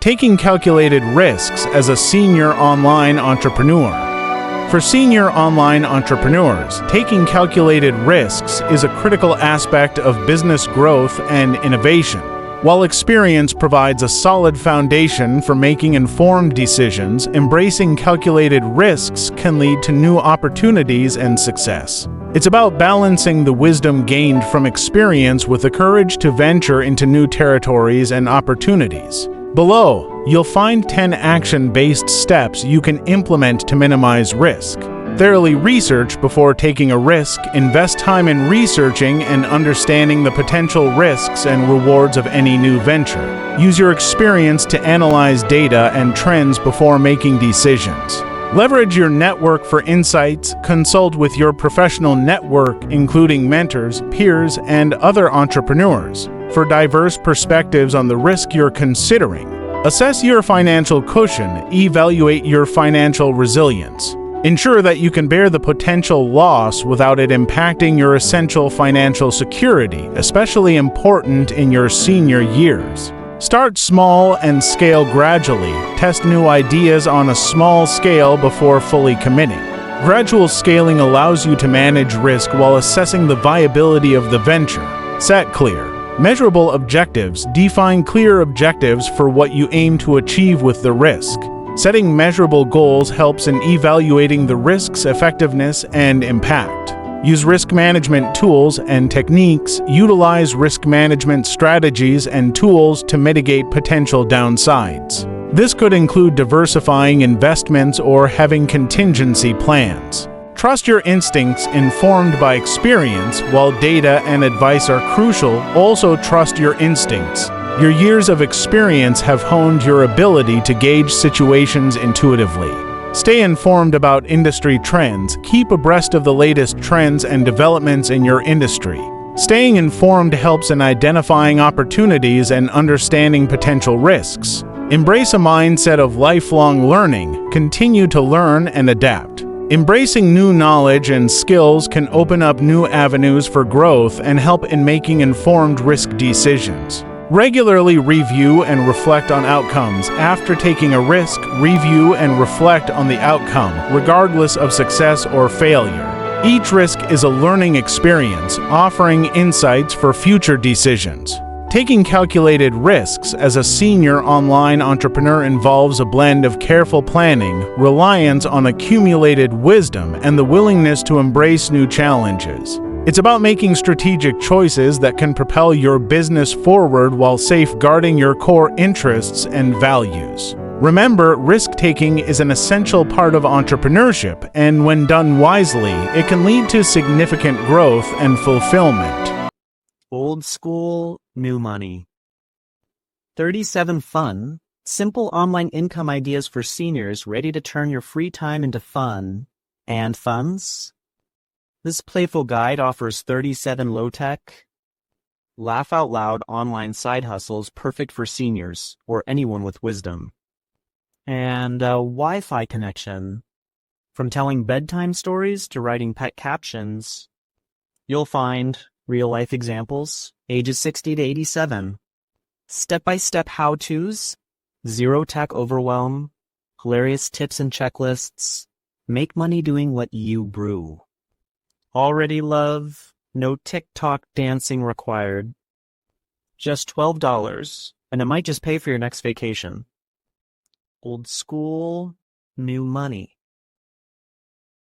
Taking calculated risks as a senior online entrepreneur. For senior online entrepreneurs, taking calculated risks is a critical aspect of business growth and innovation. While experience provides a solid foundation for making informed decisions, embracing calculated risks can lead to new opportunities and success. It's about balancing the wisdom gained from experience with the courage to venture into new territories and opportunities. Below, you'll find 10 action-based steps you can implement to minimize risk. Thoroughly research before taking a risk. Invest time in researching and understanding the potential risks and rewards of any new venture. Use your experience to analyze data and trends before making decisions. Leverage your network for insights. Consult with your professional network, including mentors, peers, and other entrepreneurs, for diverse perspectives on the risk you're considering. Assess your financial cushion. Evaluate your financial resilience. Ensure that you can bear the potential loss without it impacting your essential financial security, especially important in your senior years. Start small and scale gradually. Test new ideas on a small scale before fully committing. Gradual scaling allows you to manage risk while assessing the viability of the venture. Set clear, measurable objectives. Define clear objectives for what you aim to achieve with the risk. Setting measurable goals helps in evaluating the risk's effectiveness and impact. Use risk management tools and techniques. Utilize risk management strategies and tools to mitigate potential downsides. This could include diversifying investments or having contingency plans. Trust your instincts, informed by experience. While data and advice are crucial, also trust your instincts. Your years of experience have honed your ability to gauge situations intuitively. Stay informed about industry trends. Keep abreast of the latest trends and developments in your industry. Staying informed helps in identifying opportunities and understanding potential risks. Embrace a mindset of lifelong learning. Continue to learn and adapt. Embracing new knowledge and skills can open up new avenues for growth and help in making informed risk decisions. Regularly review and reflect on outcomes. After taking a risk, review and reflect on the outcome, regardless of success or failure. Each risk is a learning experience, offering insights for future decisions. Taking calculated risks as a senior online entrepreneur involves a blend of careful planning, reliance on accumulated wisdom, and the willingness to embrace new challenges. It's about making strategic choices that can propel your business forward while safeguarding your core interests and values. Remember, risk-taking is an essential part of entrepreneurship, and when done wisely, it can lead to significant growth and fulfillment. Old school, new money. 37 fun, simple online income ideas for seniors ready to turn your free time into fun and funds. This playful guide offers 37 low-tech, laugh-out-loud online side hustles perfect for seniors or anyone with wisdom. And a Wi-Fi connection. From telling bedtime stories to writing pet captions, you'll find real-life examples, ages 60 to 87. Step-by-step how-tos, zero-tech overwhelm, hilarious tips and checklists. Make money doing what you brew. Already love, no TikTok dancing required. Just $12, and it might just pay for your next vacation. Old school, new money.